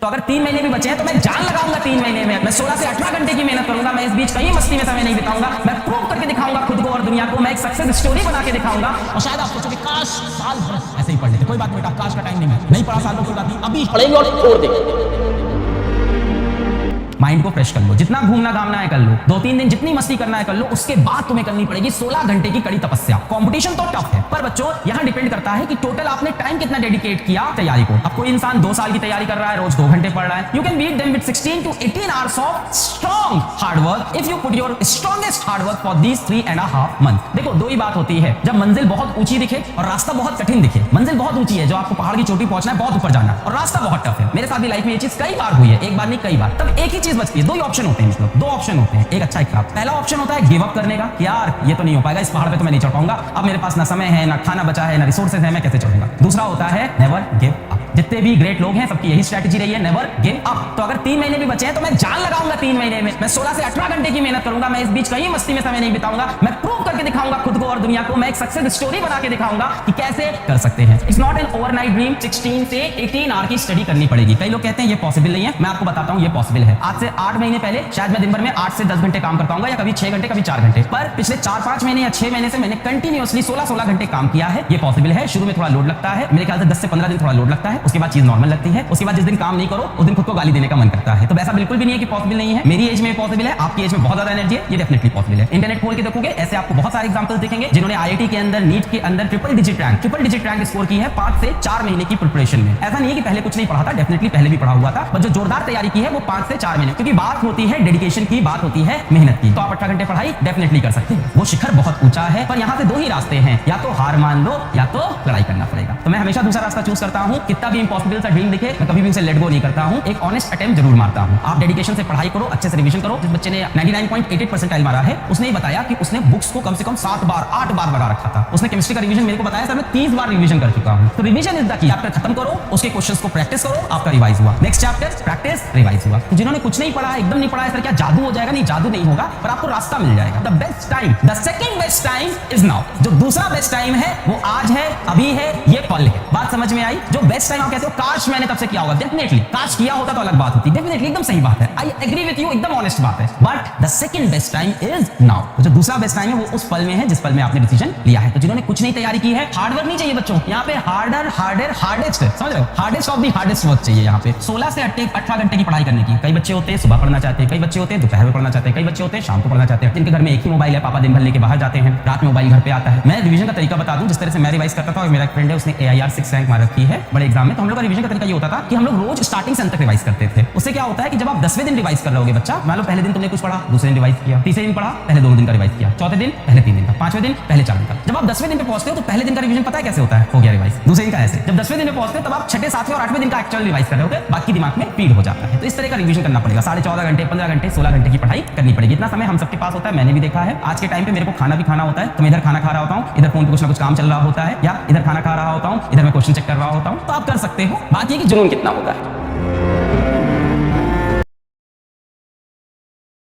तो अगर 3 महीने भी बचे हैं तो मैं जान लगाऊंगा 3 महीने में, मैं 16 से 18 घंटे की मेहनत करूंगा, मैं इस बीच कहीं मस्ती में समय नहीं बिताऊंगा, मैं प्रूव करके दिखाऊंगा खुद को और दुनिया को, मैं एक सक्सेस स्टोरी बना के दिखाऊंगा। और शायद आप सोचोगे काश साल भर ऐसे ही पढ़ लेते, कोई बात नहीं बेटा, काश का टाइम नहीं पढ़ा साल को, कोई बात नहीं, अभी पढ़ेंगे और छोड़ देंगे। माइंड को फ्रेश कर लो, जितना घूमना घामना है कर लो, 2-3 दिन जितनी मस्ती करना है कर लो, उसके बाद तुम्हें करनी पड़ेगी 16 घंटे की कड़ी तपस्या। कंपटीशन तो टफ है, पर बच्चों यहां डिपेंड करता है कि टोटल आपने टाइम कितना डेडिकेट किया तैयारी को। अब कोई इंसान 2 साल की तैयारी कर रहा है, रोज 2 घंटे पढ़ रहा है, you can beat them with 16 to 18 hours of strong hard work if you put your strongest hard work for these 3.5 months। देखो दो ही बात होती है, जब मंजिल बहुत ऊंची दिखे और रास्ता बहुत कठिन दिखे। मंजिल बहुत ऊंची है, जो आपको पहाड़ की चोटी पहुंचना है, बहुत ऊपर जाना, और रास्ता बहुत टफ है। मेरे साथ भी लाइफ में ये चीज कई बार हुई है, एक बार नहीं कई बार। तब एक ही चीज बचती है, दो ही ऑप्शन होते हैं, मतलब 2 ऑप्शन होते हैं, एक अच्छा एक खराब। पहला ऑप्शन होता है गिव अप करने का, यार ये तो नहीं हो पाएगा, इस पहाड़ पे तो मैं नहीं चढ़ पाऊंगा, अब मेरे पास ना समय है, ना खाना बचा है, ना रिसोर्सेज है, मैं कैसे चढ़ूंगा। दूसरा होता है नेवर गिव अप। जितने भी ग्रेट लोग हैं सबकी यही स्ट्रेटजी रही है, नेवर गिव अप। तो अगर 3 महीने भी बचे हैं तो मैं जान लगाऊंगा 3 महीने में, मैं 16 से 18 घंटे की मेहनत करूंगा, मैं इस बीच कहीं मस्ती में समय नहीं बिताऊंगा, मैं प्रूव करके दिखाऊंगा खुद को और दुनिया को, मैं एक सक्सेस स्टोरी बना के दिखाऊंगा कि कैसे कर सकते हैं। It's not an overnight dream. 16 से 18 आवर की स्टडी करनी पड़ेगी। कई लोग कहते हैं ये पॉसिबल नहीं है, मैं आपको बताता हूं ये पॉसिबल है। आज से 8 महीने पहले शायद मैं दिन भर में 8 से 10 घंटे काम कर पाऊंगा, या कभी 6 घंटे, कभी 4 घंटे, पर पिछले 4-5 महीने या 6 महीने से मैंने कंटिन्यूअसली 16-16 घंटे काम किया है। ये पॉसिबल है। शुरू में थोड़ा लोड लगता है, मेरे ख्याल से 10 से 15 दिन थोड़ा लोड लगता है, उसके बाद चीज नॉर्मल लगती है। उसके बाद जिस दिन काम नहीं करो उस दिन खुद को गाली देने का मन करता है। तो ऐसा बिल्कुल भी नहीं है कि पॉसिबल नहीं है। मेरी एज में पॉसिबल है, आपकी एज में बहुत ज्यादा एनर्जी है, ये डेफिनेटली पॉसिबल है। इंटरनेट खोल के देखोगे ऐसे आपको बहुत सारे एग्जांपल्स दिखेंगे जिन्होंने आईआईटी के अंदर, नीट के अंदर ट्रिपल डिजिट रैंक स्कोर की है 5 से 4 महीने की प्रिपरेशन में। ऐसा नहीं है कि पहले कुछ नहीं पढ़ा था, डेफिनेटली पहले भी पढ़ा हुआ था, पर जो जोरदार तैयारी की है वो 5 से 4 महीने, क्योंकि बात होती है डेडिकेशन की, बात होती है मेहनत की। तो आप 18 घंटे पढ़ाई डेफिनेटली कर सकते हैं। वो शिखर बहुत ऊंचा है, पर यहाँ से 2 ही रास्ते हैं, या तो हार मान लो या तो लड़ाई करना पड़ेगा। तो मैं हमेशा दूसरा रास्ता चूज करता हूँ। कितना भी इंपॉसिबल सा ड्रीम दिखे, मैं कभी भी उसे लेट गो नहीं करता हूँ, एक ऑनेस्ट अटेम्प्ट जरूर मारता हूँ। आप डेडिकेशन से पढ़ाई करो, अच्छे से रिवीजन करो। जिस बच्चे ने 99.88 परसेंटाइल मारा है, उसने ही बताया कि उसने बुक्स को कम से कम 7 बार 8 बार लगा रखा था। उसने केमिस्ट्री का रिवीजन मेरे को बताया सर मैं 30 बार रिवीजन कर चुका हूँ। तो revision is the key. Chapter खत्म करो, उसके क्वेश्चंस को प्रैक्टिस करो, आपका रिवाइज हुआ। नेक्स्ट चैप्टर प्रैक्टिस रिवाइज हुआ। तो जिन्होंने कुछ नहीं पढ़ा, एकदम नहीं पढ़ा है, सर क्या जादू हो जाएगा? नहीं, जादू नहीं होगा, पर आपको रास्ता मिल जाएगा। The best time, the second best time is now. जो दूसरा बेस्ट टाइम है वो आज है, अभी है, ये पल है। बात समझ में आई? जो बेस्ट टाइम आप कहते हो काश मैंने तब से किया होगा, डेफिनेटली काश किया होता तो अलग बात होती, डेफिनेटली एकदम सही बात है, आई एग्री विद यू, एकदम ऑनेस्ट बात है। But the second best time is now. जो दूसरा बेस्ट टाइम है वो उस पल में है जिस पल में आपने डिसीजन लिया है। तो जिन्होंने कुछ नहीं तैयारी की है, हार्ड वर्क नहीं चाहिए बच्चों, यहाँ पे हार्डेस्ट, समझ रहे हो, hardest of the hardest work चाहिए यहाँ पे। 16 से 18 घंटे की पढ़ाई करने की। कई बच्चे होते हैं सुबह पढ़ना चाहते हैं, कई बच्चे होते हैं दोपहर में पढ़ना चाहते हैं, कई बच्चे होते हैं शाम को पढ़ना चाहते हैं, जिनके घर में एक ही मोबाइल है, पापा दिन भर लेके बाहर जाते हैं, रात में मोबाइल घर पे आता है। मैं रिवीजन का तरीका बता दूं, जिस तरह से मैं रिवाइज करता था, और मेरा एक फ्रेंड है उसने AIR 6 रैंक मार रखी है बड़े एग्जाम में। तो हम लोग का रिवीजन का तरीका ये होता था कि हम लोग रोज स्टार्टिंग से अंत तक रिवाइज करते थे। उससे क्या होता है कि जब आप 10वें दिन रिवाइज कर रहे होगे बच्चा, मान लो पहले दिन तुमने कुछ पढ़ा, दूसरे दिन रिवाइज किया, तीसरे दिन पढ़ा, पहले 2 दिन का रिवाइज किया, चौथे दिन पहले 3 दिन का, 5वें दिन पहले 4 दिन का। जब आप 10वें दिन पे पहुंचते हो तो पहले दिन का रिवीजन पता है कैसे होता है? हो गया रिवाइज। दूसरे दिन का ऐसे। जब 10वें दिन पे पहुंचते हो तब आप 6ठे, 7वें और 8वें दिन का एक्चुअल रिवाइज कर रहे होगे, बाकी दिमाग में फीड हो जाता है। तो इस तरह का रिवीजन करना पड़ेगा। 14.5 घंटे, 15 घंटे, 16 घंटे की पढ़ाई करनी पड़ेगी। इतना समय हम सबके पास होता है, मैंने भी देखा है। आज के टाइम पे मेरे को खाना भी खाना होता है, तो मैं इधर खाना खा रहा होता हूँ, इधर फोन पे कुछ ना कुछ काम चल रहा होता है, या इधर खाना खा रहा होता हूँ, इधर मैं क्वेश्चन चेक कर रहा होता हूँ। तो आप कर सकते हो, बात ये कि जुनून कितना होगा।